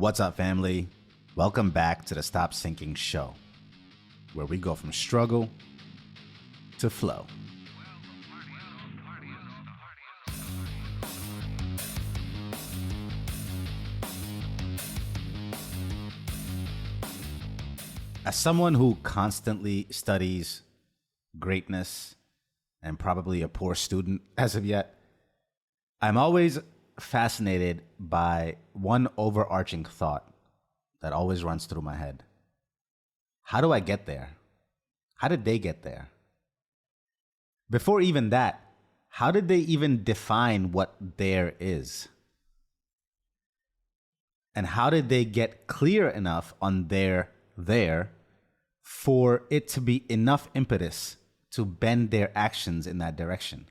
What's up, family? Welcome back to the Stop Sinking Show, where we go from struggle to flow. As someone who constantly studies greatness and probably a poor student as of yet, I'm always fascinated by one overarching thought that always runs through my head. How do I get there? How did they get there? Before even that, how did they even define what there is? And how did they get clear enough on their there for it to be enough impetus to bend their actions in that direction?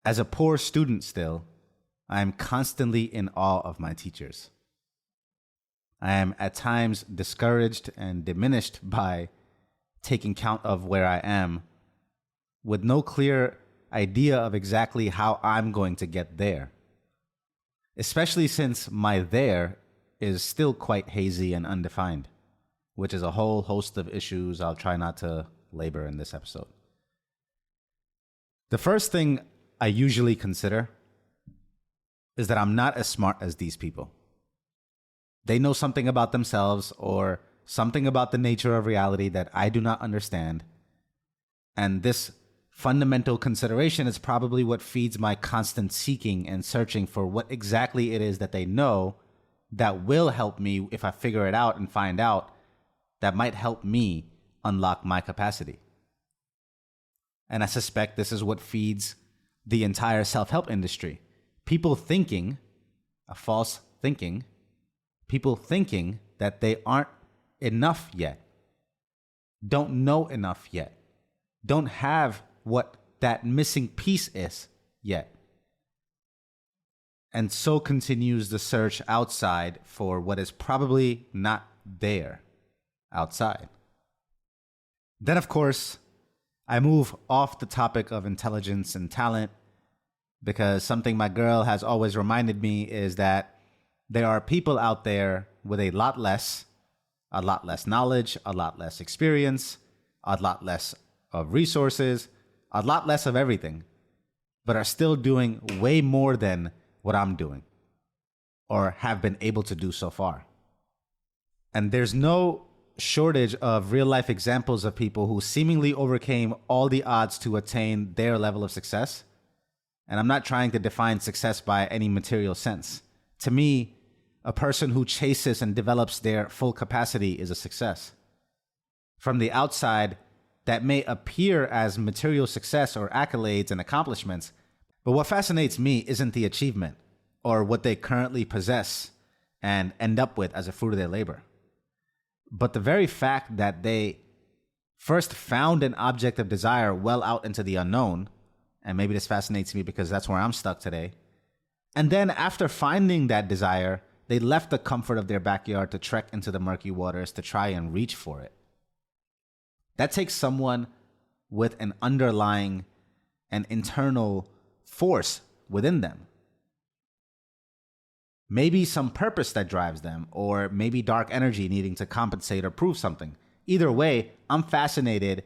As a poor student still, I am constantly in awe of my teachers. I am at times discouraged and diminished by taking count of where I am with no clear idea of exactly how I'm going to get there. Especially since my there is still quite hazy and undefined, which is a whole host of issues I'll try not to labor in this episode. The first thing I usually consider is that I'm not as smart as these people. They know something about themselves or something about the nature of reality that I do not understand. And this fundamental consideration is probably what feeds my constant seeking and searching for what exactly it is that they know that will help me if I figure it out and find out that might help me unlock my capacity. And I suspect this is what feeds the entire self-help industry. People thinking that they aren't enough yet, don't know enough yet, don't have what that missing piece is yet. And so continues the search outside for what is probably not there outside. Then, of course, I move off the topic of intelligence and talent because something my girl has always reminded me is that there are people out there with a lot less knowledge, a lot less experience, a lot less of resources, a lot less of everything, but are still doing way more than what I'm doing or have been able to do so far. And there's no shortage of real life examples of people who seemingly overcame all the odds to attain their level of success. And I'm not trying to define success by any material sense. To me, a person who chases and develops their full capacity is a success. From the outside, that may appear as material success or accolades and accomplishments, but what fascinates me isn't the achievement or what they currently possess and end up with as a fruit of their labor, but the very fact that they first found an object of desire well out into the unknown, and maybe this fascinates me because that's where I'm stuck today, and then after finding that desire, they left the comfort of their backyard to trek into the murky waters to try and reach for it. That takes someone with an underlying and internal force within them. Maybe some purpose that drives them, or maybe dark energy needing to compensate or prove something. Either way, I'm fascinated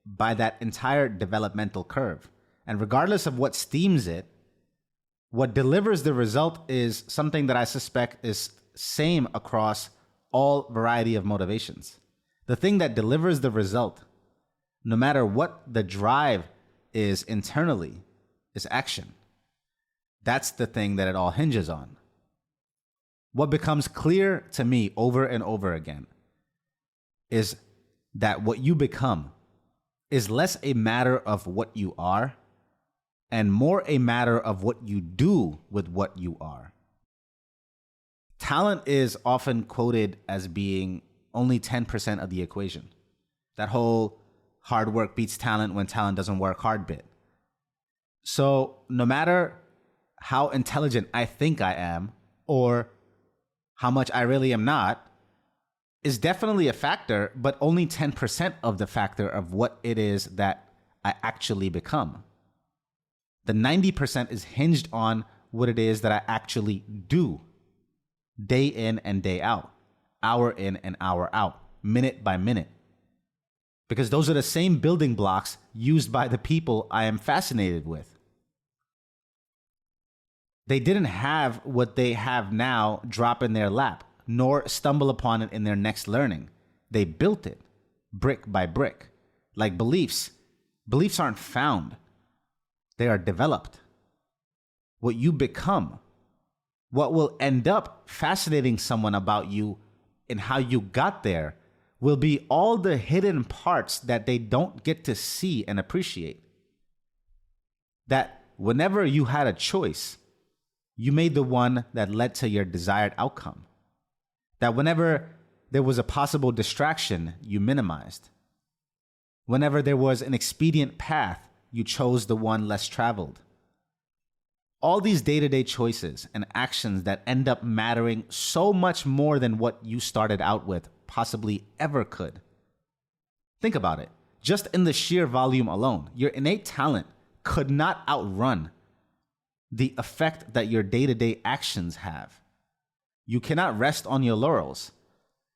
by that entire developmental curve. And regardless of what steams it, what delivers the result is something that I suspect is same across all variety of motivations. The thing that delivers the result, no matter what the drive is internally, is action. That's the thing that it all hinges on. What becomes clear to me over and over again is that what you become is less a matter of what you are and more a matter of what you do with what you are. Talent is often quoted as being only 10% of the equation. That whole hard work beats talent when talent doesn't work hard bit. So no matter how intelligent I think I am or how much I really am not is definitely a factor, but only 10% of the factor of what it is that I actually become. The 90% is hinged on what it is that I actually do. day in and day out, hour in and hour out, minute by minute. Because those are the same building blocks used by the people I am fascinated with. They didn't have what they have now drop in their lap, nor stumble upon it in their next learning. They built it, brick by brick. Like beliefs. Beliefs aren't found. They are developed. What you become, what will end up fascinating someone about you and how you got there, will be all the hidden parts that they don't get to see and appreciate. That whenever you had a choice, you made the one that led to your desired outcome. That whenever there was a possible distraction, you minimized. Whenever there was an expedient path, you chose the one less traveled. All these day-to-day choices and actions that end up mattering so much more than what you started out with possibly ever could. Think about it. Just in the sheer volume alone, your innate talent could not outrun the effect that your day-to-day actions have. You cannot rest on your laurels.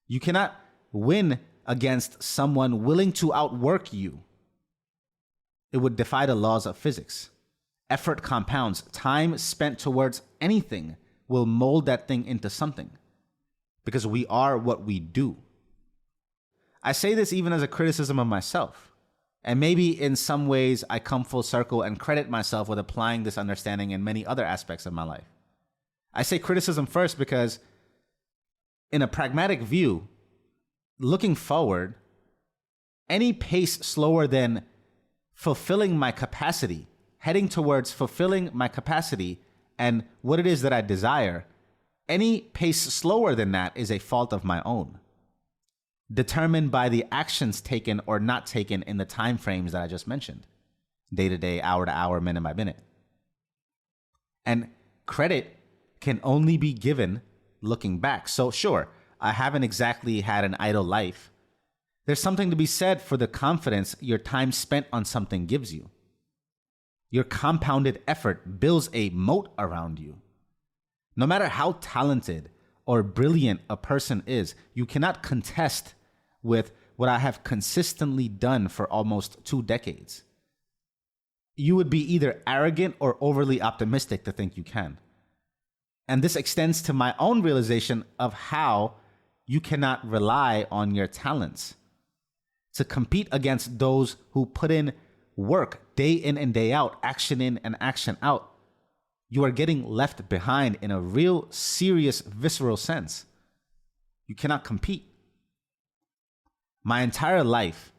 You cannot win against someone willing to outwork you. It would defy the laws of physics. Effort compounds. Time spent towards anything will mold that thing into something. Because we are what we do. I say this even as a criticism of myself. And maybe in some ways I come full circle and credit myself with applying this understanding in many other aspects of my life. I say criticism first because in a pragmatic view, looking forward, any pace slower than fulfilling my capacity, heading towards fulfilling my capacity and what it is that I desire, any pace slower than that is a fault of my own, determined by the actions taken or not taken in the time frames that I just mentioned, day to day, hour to hour, minute by minute. And credit can only be given looking back. So sure, I haven't exactly had an idle life. There's something to be said for the confidence your time spent on something gives you. Your compounded effort builds a moat around you. No matter how talented or brilliant a person is, you cannot contest with what I have consistently done for almost 2 decades. You would be either arrogant or overly optimistic to think you can. And this extends to my own realization of how you cannot rely on your talents to compete against those who put in work day in and day out, action in and action out. You are getting left behind in a real, serious, visceral sense. You cannot compete. My entire life,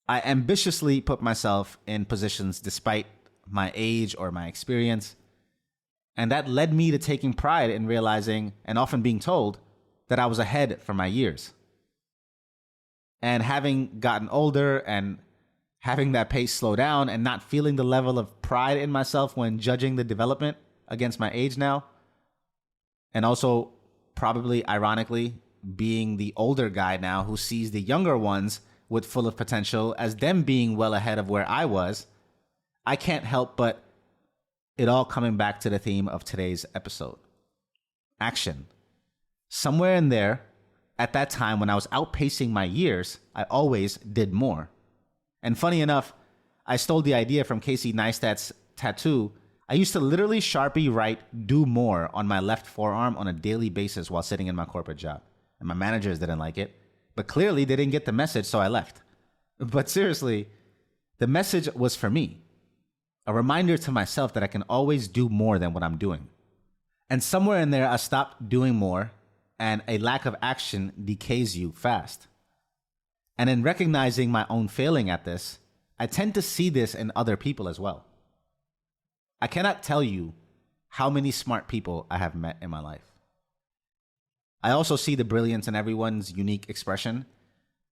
I ambitiously put myself in positions despite my age or my experience. And that led me to taking pride in realizing and often being told that I was ahead for my years. And having gotten older and having that pace slow down and not feeling the level of pride in myself when judging the development against my age now. And also, probably ironically, being the older guy now who sees the younger ones with full of potential as them being well ahead of where I was, I can't help but it all coming back to the theme of today's episode. Action. Somewhere in there, at that time when I was outpacing my years, I always did more. And funny enough, I stole the idea from Casey Neistat's tattoo. I used to literally Sharpie write "do more" on my left forearm on a daily basis while sitting in my corporate job. And my managers didn't like it. But clearly they didn't get the message, so I left. But seriously, the message was for me. A reminder to myself that I can always do more than what I'm doing. And somewhere in there, I stopped doing more, and a lack of action decays you fast. And in recognizing my own failing at this, I tend to see this in other people as well. I cannot tell you how many smart people I have met in my life. I also see the brilliance in everyone's unique expression.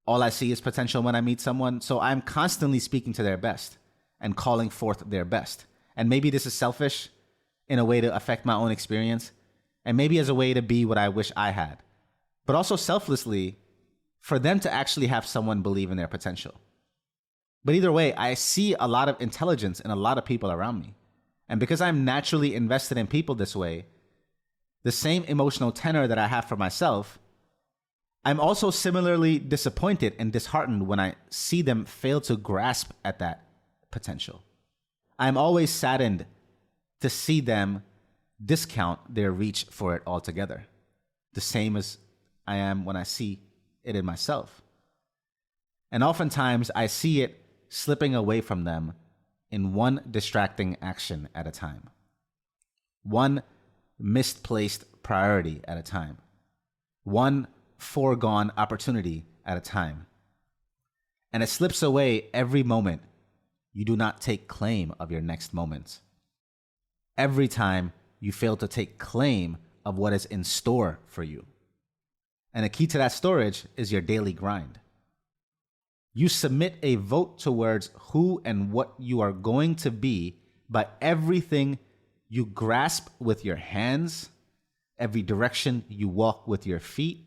All I see is potential when I meet someone, so I'm constantly speaking to their best and calling forth their best. And maybe this is selfish in a way to affect my own experience, and maybe as a way to be what I wish I had, but also selflessly for them to actually have someone believe in their potential. But either way, I see a lot of intelligence in a lot of people around me. And because I'm naturally invested in people this way, the same emotional tenor that I have for myself, I'm also similarly disappointed and disheartened when I see them fail to grasp at that potential. I'm always saddened to see them discount their reach for it altogether, the same as I am when I see it in myself. And oftentimes I see it slipping away from them in one distracting action at a time, one misplaced priority at a time, one foregone opportunity at a time. And it slips away every moment you do not take claim of your next moment. Every time you fail to take claim of what is in store for you. And the key to that storage is your daily grind. You submit a vote towards who and what you are going to be by everything you grasp with your hands, every direction you walk with your feet,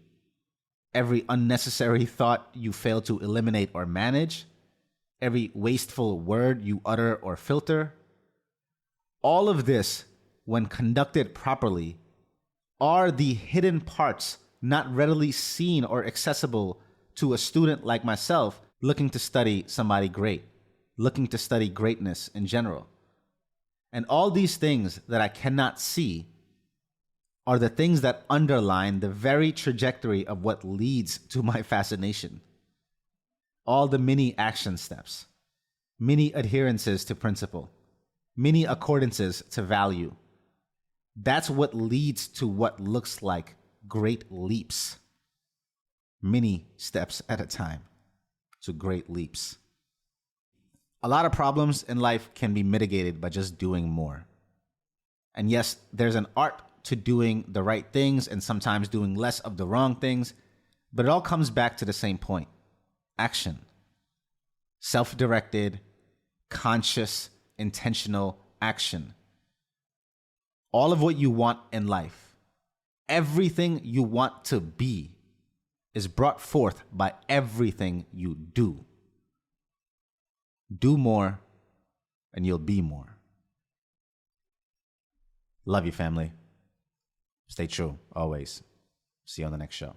every unnecessary thought you fail to eliminate or manage, every wasteful word you utter or filter. All of this, when conducted properly, are the hidden parts not readily seen or accessible to a student like myself looking to study somebody great, looking to study greatness in general. And all these things that I cannot see are the things that underline the very trajectory of what leads to my fascination. All the mini action steps, many adherences to principle, many accordances to value. That's what leads to what looks like great leaps. Many steps at a time to great leaps. A lot of problems in life can be mitigated by just doing more. And yes, there's an art to doing the right things and sometimes doing less of the wrong things, but it all comes back to the same point: action. Self-directed, conscious, intentional action. All of what you want in life, everything you want to be, is brought forth by everything you do. Do more, and you'll be more. Love you, family. Stay true, always. See you on the next show.